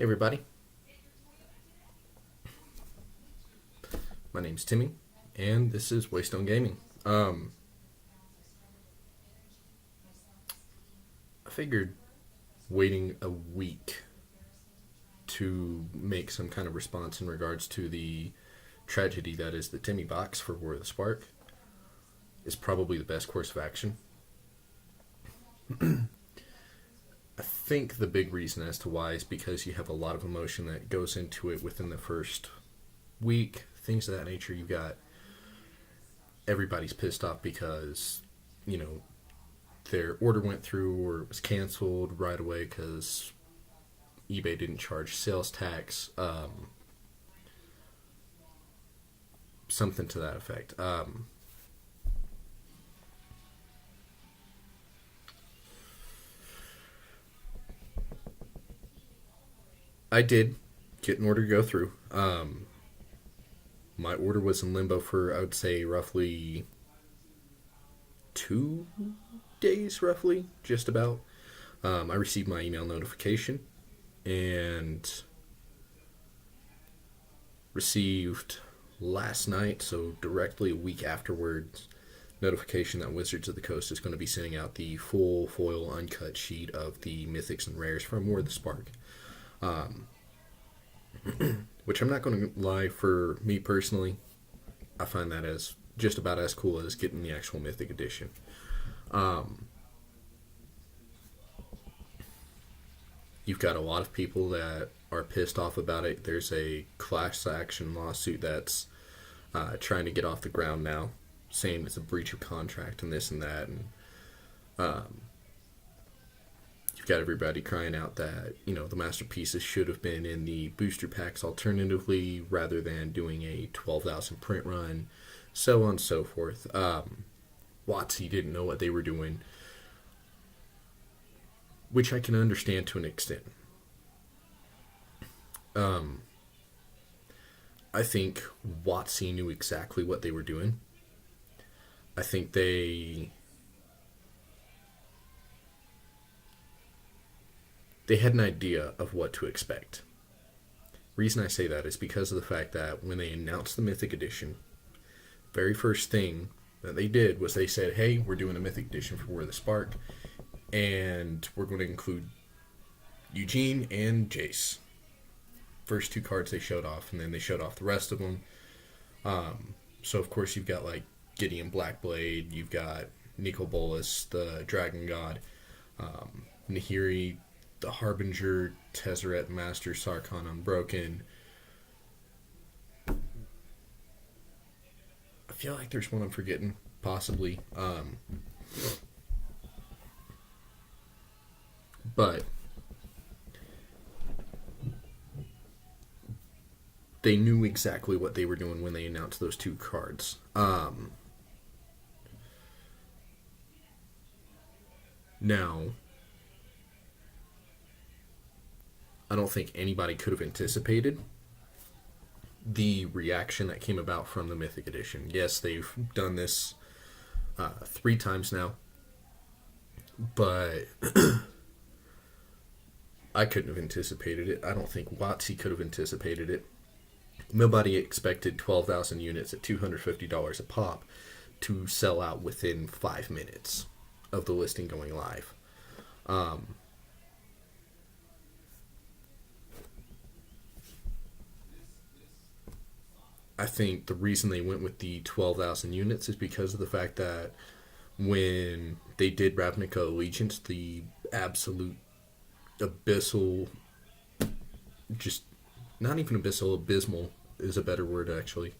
Hey everybody, my name's Timmy, and this is Waystone Gaming. I figured waiting a week to make some kind of response in regards to the tragedy that is the Timmy Box for War of the Spark is probably the best course of action. I think the big reason as to why is because you have a lot of emotion that goes into it within the first week, things of that nature. You've got everybody's pissed off because, you know, their order went through or it was canceled right away because eBay didn't charge sales tax, something to that effect. I did get an order to go through. My order was in limbo for, I would say, roughly 2 days, roughly, just about. I received my email notification and received last night, so directly a week afterwards, notification that Wizards of the Coast is going to be sending out the full foil uncut sheet of the mythics and rares from War of the Spark. Which I'm not going to lie, for me personally, I find that as just about as cool as getting the actual mythic edition. You've got a lot of people that are pissed off about it. There's a class action lawsuit that's trying to get off the ground now, saying it's a breach of contract and this and that. And you've got everybody crying out that, you know, the masterpieces should have been in the booster packs alternatively rather than doing a 12,000 print run, so on and so forth. WotC didn't know what they were doing, which I can understand to an extent. I think WotC knew exactly what they were doing. I think they had an idea of what to expect. Reason I say that is because of the fact that when they announced the Mythic Edition, very first thing that they did was they said, hey, we're doing a Mythic Edition for War of the Spark, and we're going to include Eugene and Jace. First two cards they showed off, and then they showed off the rest of them. So, of course, you've got, like, Gideon Blackblade, you've got Nico Bolas, the Dragon God, Nahiri, the Harbinger, Tezzeret Master, Sarkhan Unbroken. I feel like there's one I'm forgetting, possibly. But they knew exactly what they were doing when they announced those two cards. Now, I don't think anybody could have anticipated the reaction that came about from the Mythic Edition. Yes, they've done this 3 times now, but I couldn't have anticipated it. I don't think WotC could have anticipated it. Nobody expected 12,000 units at $250 a pop to sell out within 5 minutes of the listing going live. I think the reason they went with the 12,000 units is because of the fact that when they did Ravnica Allegiance, the absolute abyssal, just not even abyssal, abysmal is a better word actually,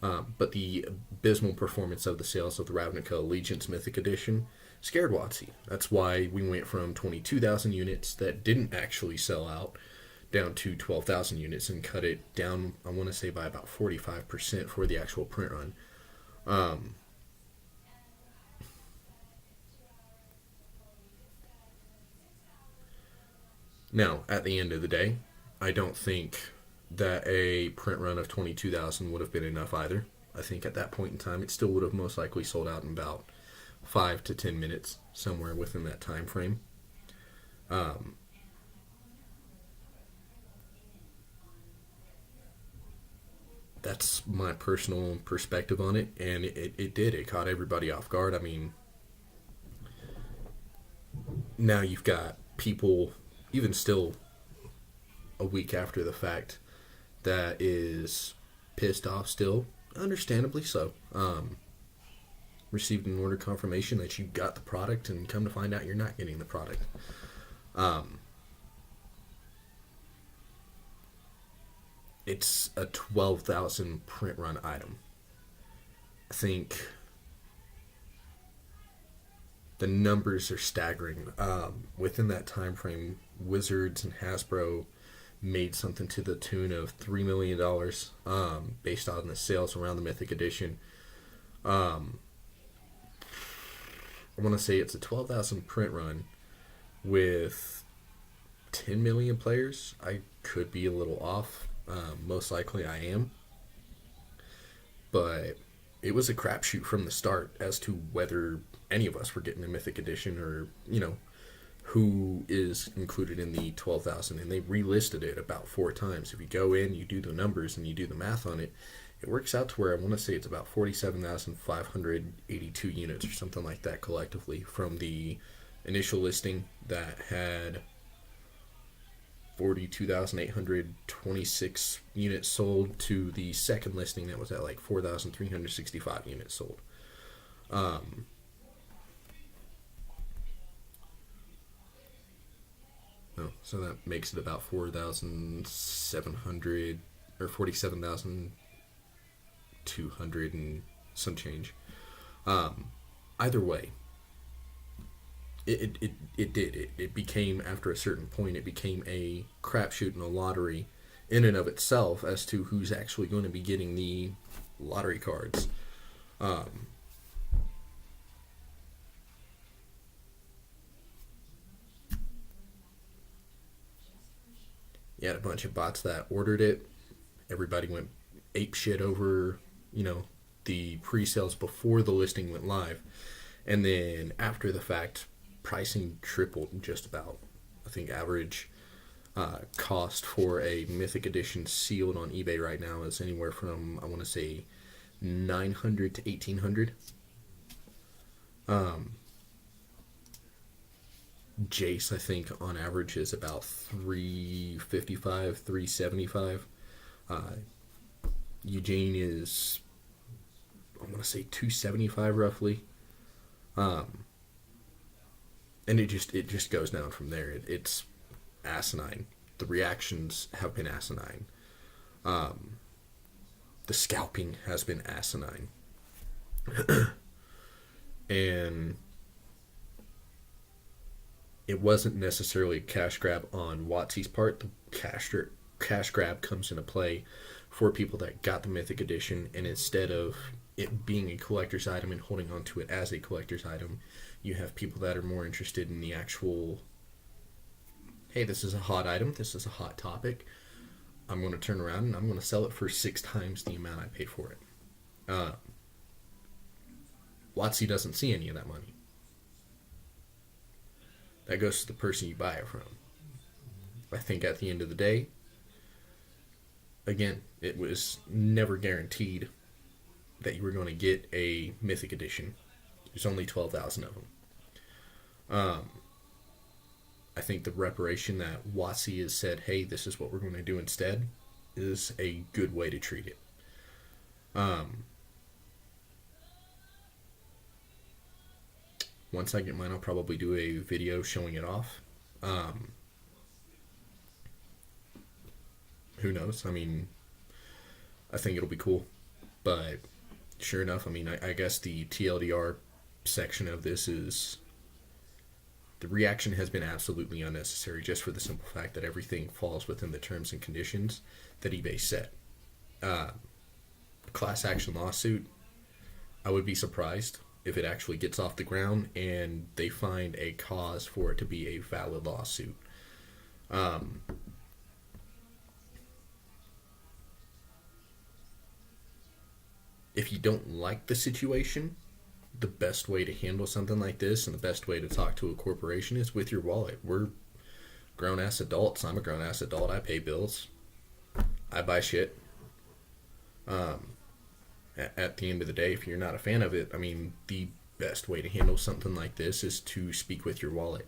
but the abysmal performance of the sales of the Ravnica Allegiance Mythic Edition scared WotC. That's why we went from 22,000 units that didn't actually sell out down to 12,000 units and cut it down, I want to say, by about 45% for the actual print run. Now, at the end of the day, I don't think that a print run of 22,000 would have been enough either. I think at that point in time, it still would have most likely sold out in about 5 to 10 minutes, somewhere within that time frame. That's my personal perspective on it, and it caught everybody off guard. I mean, now you've got people, even still a week after the fact, that is pissed off still, understandably so. Received an order confirmation that you got the product, and come to find out you're not getting the product. It's a 12,000 print run item. I think the numbers are staggering. Within that time frame, Wizards and Hasbro made something to the tune of $3 million, based on the sales around the Mythic Edition. I want to say it's a 12,000 print run with 10 million players. I could be a little off. Most likely I am. But it was a crapshoot from the start as to whether any of us were getting a Mythic Edition, or, who is included in the 12,000. And they relisted it about 4 times. If you go in, you do the numbers, and you do the math on it, it works out to where I want to say it's about 47,582 units or something like that collectively, from the initial listing that had 42,826 units sold to the second listing that was at like 4,365 units sold. So that makes it about 4,700 or 47,200 and some change. Either way, it became, after a certain point, it became a crapshoot and a lottery in and of itself as to who's actually going to be getting the lottery cards. You had a bunch of bots that ordered it. Everybody went ape shit over, the pre-sales before the listing went live. And then after the fact, pricing tripled just about. I think average cost for a Mythic Edition sealed on eBay right now is anywhere from, I want to say, $900 to $1,800. Jace, I think, on average is about $355, $375. Eugene is, I want to say, $275 roughly. And it just goes down from there. It's asinine. The reactions have been asinine. The scalping has been asinine. And it wasn't necessarily a cash grab on Watsy's part. The cash grab comes into play for people that got the Mythic Edition, and instead of it being a collector's item and holding on to it as a collector's item, you have people that are more interested in the actual, hey, this is a hot item, this is a hot topic, I'm going to turn around and I'm going to sell it for 6 times the amount I paid for it. Watsy doesn't see any of that money. That goes to the person you buy it from. I think at the end of the day, again, it was never guaranteed that you were going to get a Mythic Edition. There's only 12,000 of them. I think the reparation that Watsy has said, hey, this is what we're going to do instead, is a good way to treat it. Once I get mine, I'll probably do a video showing it off. Who knows? I mean, I think it'll be cool. But sure enough, I mean, I guess the TLDR section of this is, the reaction has been absolutely unnecessary, just for the simple fact that everything falls within the terms and conditions that eBay set. Class action lawsuit, I would be surprised if it actually gets off the ground and they find a cause for it to be a valid lawsuit. If you don't like the situation, the best way to handle something like this and the best way to talk to a corporation is with your wallet. We're grown-ass adults. I'm a grown-ass adult. I pay bills. I buy shit. At the end of the day, if you're not a fan of it, I mean, the best way to handle something like this is to speak with your wallet.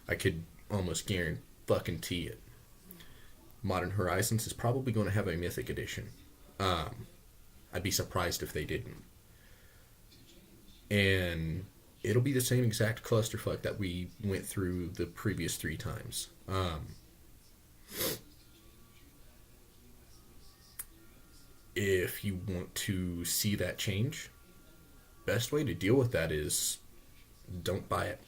I could almost guarantee it. Modern Horizons is probably going to have a Mythic Edition. I'd be surprised if they didn't. And it'll be the same exact clusterfuck that we went through the previous 3 times. If you want to see that change, best way to deal with that is don't buy it.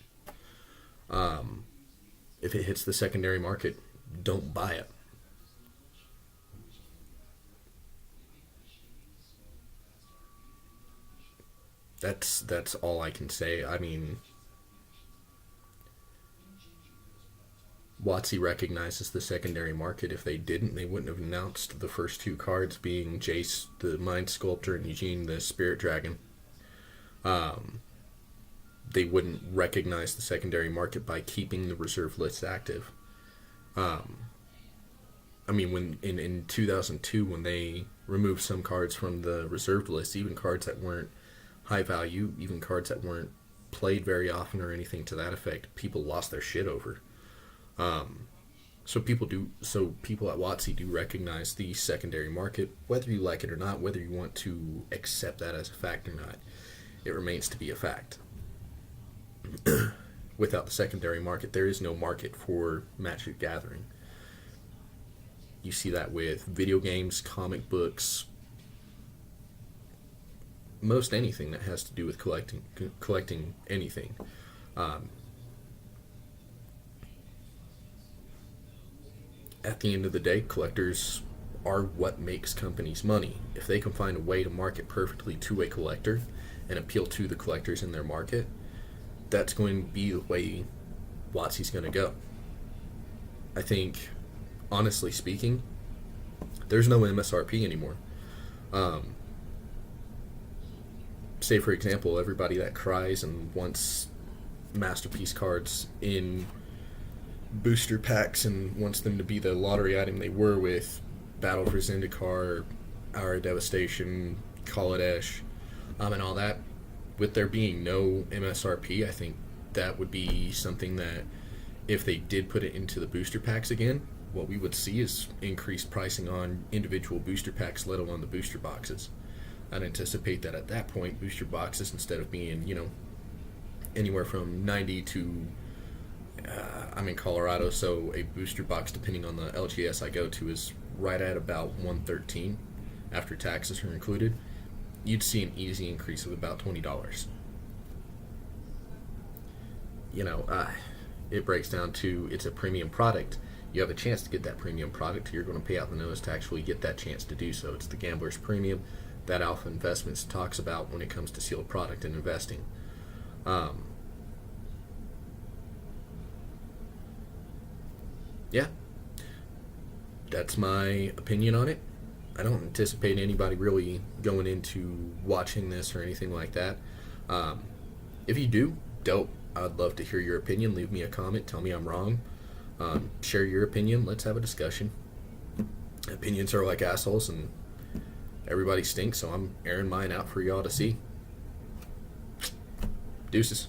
If it hits the secondary market, don't buy it. That's all I can say. I mean, WotC recognizes the secondary market. If they didn't, they wouldn't have announced the first 2 cards being Jace, the Mind Sculptor, and Eugene, the Spirit Dragon. They wouldn't recognize the secondary market by keeping the reserve list active. I mean, when in 2002, when they removed some cards from the reserved list, even cards that weren't high value, even cards that weren't played very often or anything to that effect, people lost their shit over. So people at WotC do recognize the secondary market, whether you like it or not, whether you want to accept that as a fact or not. It remains to be a fact. Without the secondary market, there is no market for Magic Gathering. You see that with video games, comic books, most anything that has to do with collecting anything. At the end of the day, collectors are what makes companies money. If they can find a way to market perfectly to a collector and appeal to the collectors in their market, that's going to be the way WotC's going to go. I think, honestly speaking, there's no MSRP anymore. Say, for example, everybody that cries and wants Masterpiece cards in booster packs and wants them to be the lottery item they were with Battle for Zendikar, Hour of Devastation, Kaladesh, and all that. With there being no MSRP, I think that would be something that, if they did put it into the booster packs again, what we would see is increased pricing on individual booster packs, let alone the booster boxes. I'd anticipate that at that point, booster boxes, instead of being, anywhere from 90 to, I'm in Colorado, so a booster box, depending on the LGS I go to, is right at about 113 after taxes are included. You'd see an easy increase of about $20. It breaks down to, it's a premium product. You have a chance to get that premium product. You're going to pay out the nose to actually get that chance to do so. It's the gambler's premium that Alpha Investments talks about when it comes to sealed product and investing. Yeah, that's my opinion on it. I don't anticipate anybody really going into watching this or anything like that. If you do, dope. I'd love to hear your opinion. Leave me a comment. Tell me I'm wrong. Share your opinion. Let's have a discussion. Opinions are like assholes, and everybody stinks, so I'm airing mine out for y'all to see. Deuces.